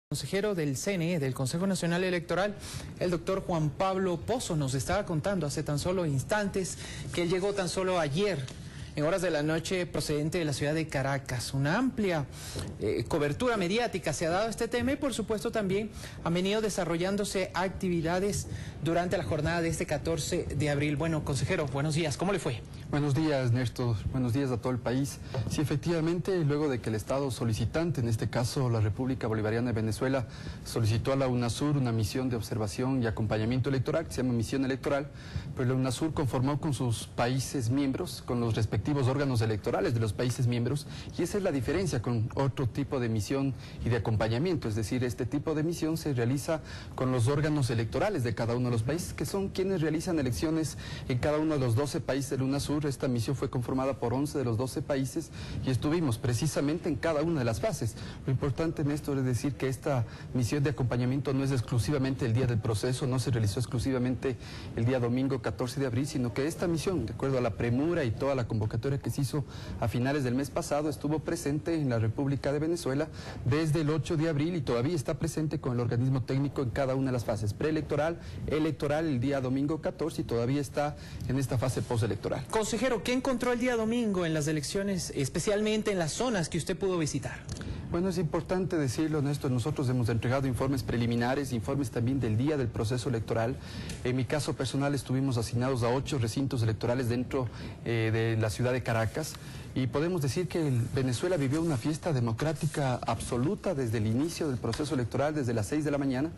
Consejero del CNE, del Consejo Nacional Electoral, el doctor Juan Pablo Pozo, nos estaba contando hace tan solo instantes que él llegó tan solo ayer, en horas de la noche, procedente de la ciudad de Caracas. Una amplia cobertura mediática se ha dado a este tema y por supuesto también han venido desarrollándose actividades durante la jornada de este 14 de abril. Bueno, consejero, buenos días, ¿cómo le fue? Buenos días, Néstor. Buenos días a todo el país. Sí, efectivamente, luego de que el Estado solicitante, en este caso la República Bolivariana de Venezuela, solicitó a la UNASUR una misión de observación y acompañamiento electoral, que se llama misión electoral, pues la UNASUR conformó con sus países miembros, con los respectivos órganos electorales de los países miembros, y esa es la diferencia con otro tipo de misión y de acompañamiento, es decir, este tipo de misión se realiza con los órganos electorales de cada uno de los países, que son quienes realizan elecciones en cada uno de los 12 países del UNASUR. Esta misión fue conformada por 11 de los 12 países y estuvimos precisamente en cada una de las fases. Lo importante, Néstor, es decir que esta misión de acompañamiento no es exclusivamente el día del proceso, no se realizó exclusivamente el día domingo 14 de abril, sino que esta misión, de acuerdo a la premura y toda la convocatoria que se hizo a finales del mes pasado, estuvo presente en la República de Venezuela desde el 8 de abril y todavía está presente con el organismo técnico en cada una de las fases, preelectoral, electoral el día domingo 14 y todavía está en esta fase postelectoral. Consejero, ¿qué encontró el día domingo en las elecciones, especialmente en las zonas que usted pudo visitar? Bueno, es importante decirlo, Néstor, nosotros hemos entregado informes preliminares, informes también del día del proceso electoral. En mi caso personal estuvimos asignados a 8 recintos electorales dentro de la ciudad de Caracas. Y podemos decir que Venezuela vivió una fiesta democrática absoluta desde el inicio del proceso electoral, desde las 6 de la mañana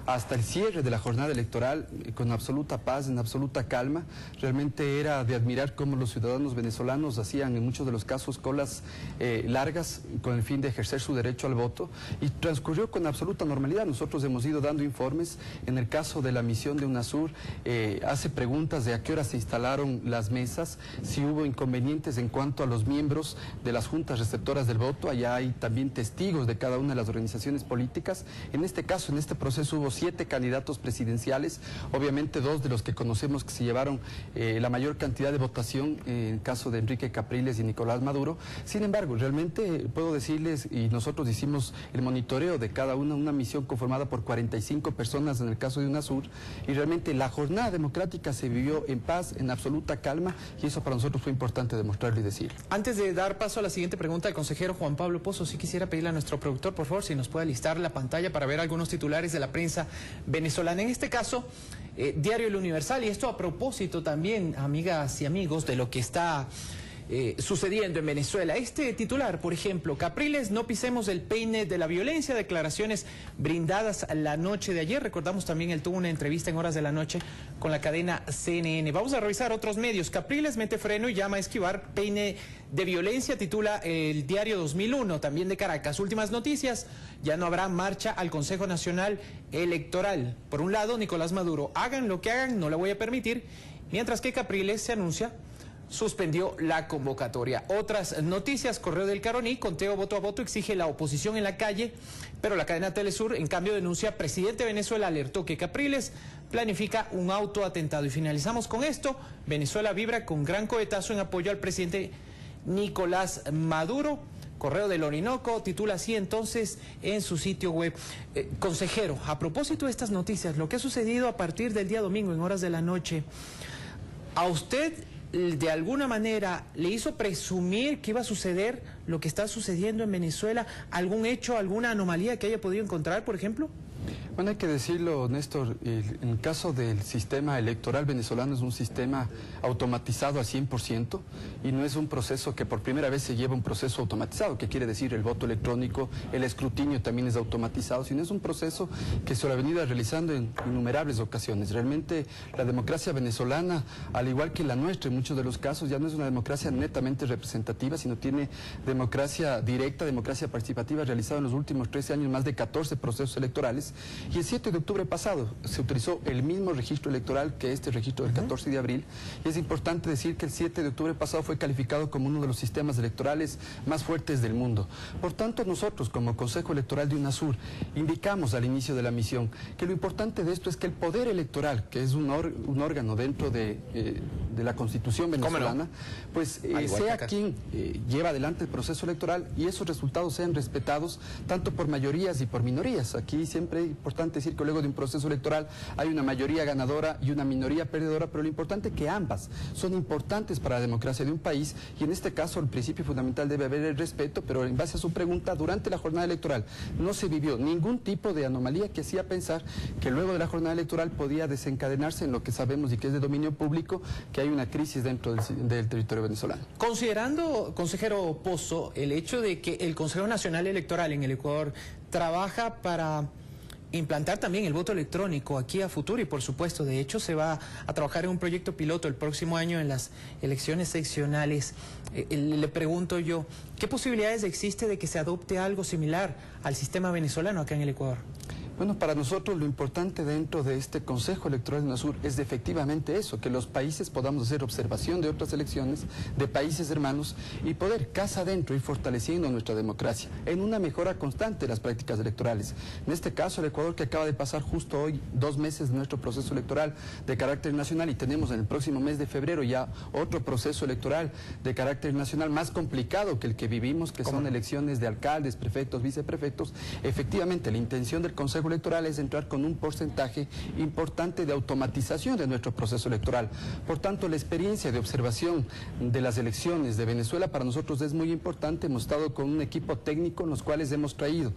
hasta el cierre de la jornada electoral, con absoluta paz, en absoluta calma. Realmente era de admirar cómo los ciudadanos venezolanos hacían en muchos de los casos colas largas con el fin de ejercer su derecho al voto y transcurrió con absoluta normalidad. Nosotros hemos ido dando informes. En el caso de la misión de UNASUR, hace preguntas de a qué hora se instalaron las mesas, si hubo inconvenientes en cuanto a los miembros de las juntas receptoras del voto. Allá hay también testigos de cada una de las organizaciones políticas. En este caso, en este proceso hubo 7 candidatos presidenciales, obviamente 2 de los que conocemos que se llevaron la mayor cantidad de votación, en el caso de Enrique Capriles y Nicolás Maduro. Sin embargo, realmente puedo decirles, y nosotros hicimos el monitoreo de cada una misión conformada por 45 personas en el caso de UNASUR, y realmente la jornada democrática se vivió en paz, en absoluta calma, y eso para nosotros fue importante demostrarlo y decirlo. Antes de dar paso a la siguiente pregunta del consejero Juan Pablo Pozo, sí quisiera pedirle a nuestro productor, por favor, si nos puede listar la pantalla para ver algunos titulares de la prensa venezolana. En este caso, Diario El Universal, y esto a propósito también, amigas y amigos, de lo que está sucediendo en Venezuela. Este titular, por ejemplo: Capriles, no pisemos el peine de la violencia, declaraciones brindadas la noche de ayer. Recordamos también, él tuvo una entrevista en horas de la noche con la cadena CNN. Vamos a revisar otros medios. Capriles mete freno y llama a esquivar peine de violencia, titula el diario 2001, también de Caracas. Últimas noticias: ya no habrá marcha al Consejo Nacional Electoral. Por un lado, Nicolás Maduro: hagan lo que hagan, no la voy a permitir, mientras que Capriles se anuncia suspendió la convocatoria. Otras noticias: Correo del Caroní, conteo voto a voto, exige la oposición en la calle, pero la cadena Telesur en cambio denuncia: presidente de Venezuela alertó que Capriles planifica un autoatentado. Y finalizamos con esto: Venezuela vibra con gran cohetazo en apoyo al presidente Nicolás Maduro. Correo del Orinoco titula así entonces en su sitio web. Consejero, a propósito de estas noticias, lo que ha sucedido a partir del día domingo en horas de la noche, ¿a usted de alguna manera le hizo presumir que iba a suceder lo que está sucediendo en Venezuela? ¿Algún hecho, alguna anomalía que haya podido encontrar, por ejemplo? Bueno, hay que decirlo, Néstor, en el caso del sistema electoral venezolano es un sistema automatizado al 100% y no es un proceso que por primera vez se lleva un proceso automatizado, que quiere decir el voto electrónico, el escrutinio también es automatizado, sino es un proceso que se lo ha venido realizando en innumerables ocasiones. Realmente la democracia venezolana, al igual que la nuestra en muchos de los casos, ya no es una democracia netamente representativa, sino tiene democracia directa, democracia participativa, realizada en los últimos 13 años más de 14 procesos electorales. Y el 7 de octubre pasado se utilizó el mismo registro electoral que este registro del 14 de abril. Y es importante decir que el 7 de octubre pasado fue calificado como uno de los sistemas electorales más fuertes del mundo. Por tanto, nosotros como Consejo Electoral de UNASUR indicamos al inicio de la misión que lo importante de esto es que el poder electoral, que es un órgano dentro de de la Constitución venezolana, pues sea quien lleva adelante el proceso electoral y esos resultados sean respetados tanto por mayorías y por minorías. Aquí siempre es importante decir que luego de un proceso electoral hay una mayoría ganadora y una minoría perdedora, pero lo importante es que ambas son importantes para la democracia de un país y en este caso el principio fundamental debe haber el respeto, pero en base a su pregunta, durante la jornada electoral no se vivió ningún tipo de anomalía que hacía pensar que luego de la jornada electoral podía desencadenarse en lo que sabemos y que es de dominio público, que hay una crisis dentro del territorio venezolano. Considerando, consejero Pozo, el hecho de que el Consejo Nacional Electoral en el Ecuador trabaja para implantar también el voto electrónico aquí a futuro y por supuesto, de hecho, se va a trabajar en un proyecto piloto el próximo año en las elecciones seccionales. Le pregunto yo, ¿qué posibilidades existe de que se adopte algo similar al sistema venezolano acá en el Ecuador? Bueno, para nosotros lo importante dentro de este Consejo Electoral de UNASUR es efectivamente eso, que los países podamos hacer observación de otras elecciones, de países hermanos, y poder casa adentro ir fortaleciendo nuestra democracia en una mejora constante de las prácticas electorales. En este caso, el Ecuador, que acaba de pasar justo hoy 2 meses de nuestro proceso electoral de carácter nacional, y tenemos en el próximo mes de febrero ya otro proceso electoral de carácter nacional más complicado que el que vivimos, que son elecciones de alcaldes, prefectos, viceprefectos. Efectivamente, la intención del Consejo Electoral es entrar con un porcentaje importante de automatización de nuestro proceso electoral. Por tanto, la experiencia de observación de las elecciones de Venezuela para nosotros es muy importante. Hemos estado con un equipo técnico en los cuales hemos traído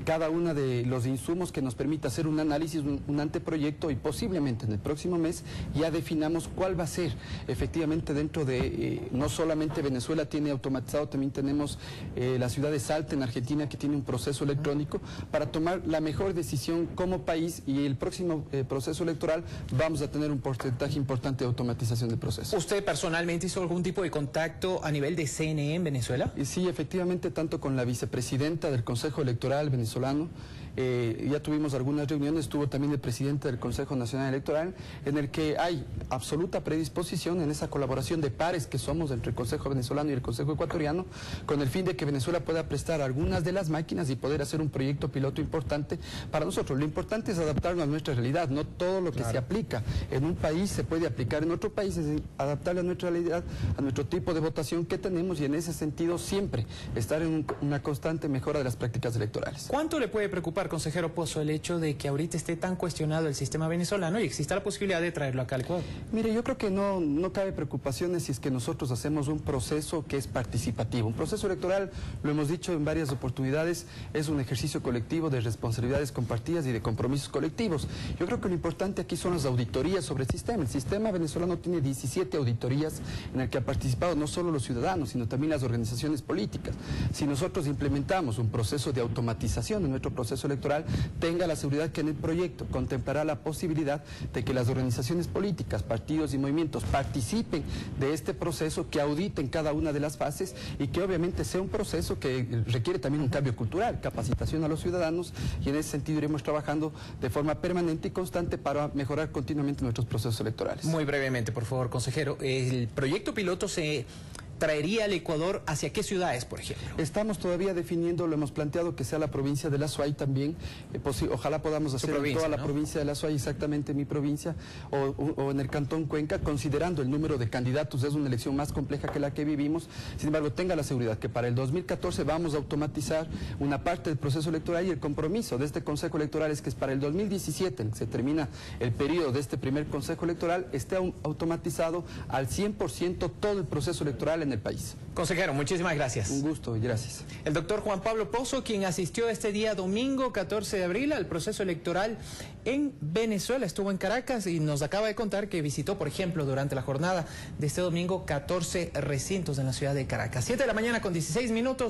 cada uno de los insumos que nos permita hacer un análisis, un anteproyecto, y posiblemente en el próximo mes ya definamos cuál va a ser efectivamente dentro de, no solamente Venezuela tiene automatizado, también tenemos la ciudad de Salta en Argentina que tiene un proceso electrónico para tomar la mejor decisión como país, y el próximo proceso electoral vamos a tener un porcentaje importante de automatización del proceso. ¿Usted personalmente hizo algún tipo de contacto a nivel de CNE en Venezuela? Sí, efectivamente, tanto con la vicepresidenta del Consejo Electoral venezolano, ya tuvimos algunas reuniones, estuvo también el presidente del Consejo Nacional Electoral, en el que hay absoluta predisposición en esa colaboración de pares que somos entre el Consejo venezolano y el Consejo ecuatoriano, con el fin de que Venezuela pueda prestar algunas de las máquinas y poder hacer un proyecto piloto importante para nosotros. Lo importante es adaptarnos a nuestra realidad, no todo lo que se aplica en un país se puede aplicar en otro país, es adaptarle a nuestra realidad, a nuestro tipo de votación que tenemos, y en ese sentido siempre estar en una constante mejora de las prácticas electorales. ¿Cuánto le puede preocupar, consejero Pozo, el hecho de que ahorita esté tan cuestionado el sistema venezolano y exista la posibilidad de traerlo acá al Ecuador? Mire, yo creo que no cabe preocupaciones si es que nosotros hacemos un proceso que es participativo. Un proceso electoral, lo hemos dicho en varias oportunidades, es un ejercicio colectivo de responsabilidades compartidas y de compromisos colectivos. Yo creo que lo importante aquí son las auditorías sobre el sistema. El sistema venezolano tiene 17 auditorías en el que han participado no solo los ciudadanos, sino también las organizaciones políticas. Si nosotros implementamos un proceso de automatización en nuestro proceso electoral, tenga la seguridad que en el proyecto contemplará la posibilidad de que las organizaciones políticas, partidos y movimientos participen de este proceso, que auditen cada una de las fases y que obviamente sea un proceso que requiere también un cambio cultural, capacitación a los ciudadanos, y en ese sentido iremos trabajando de forma permanente y constante para mejorar continuamente nuestros procesos electorales. Muy brevemente, por favor, consejero, el proyecto piloto se traería al Ecuador hacia qué ciudades, por ejemplo? Estamos todavía definiendo, lo hemos planteado que sea la provincia de La Suay también, ojalá podamos hacer en toda la provincia de La Suay, exactamente mi provincia, o en el Cantón Cuenca, considerando el número de candidatos, es una elección más compleja que la que vivimos. Sin embargo, tenga la seguridad que para el 2014 vamos a automatizar una parte del proceso electoral, y el compromiso de este Consejo Electoral es que para el 2017, en que se termina el periodo de este primer Consejo Electoral, esté automatizado al 100% todo el proceso electoral en el país. Consejero, muchísimas gracias. Un gusto y gracias. El doctor Juan Pablo Pozo, quien asistió este día domingo 14 de abril al proceso electoral en Venezuela, estuvo en Caracas y nos acaba de contar que visitó, por ejemplo, durante la jornada de este domingo 14 recintos en la ciudad de Caracas. 7 de la mañana con 16 minutos.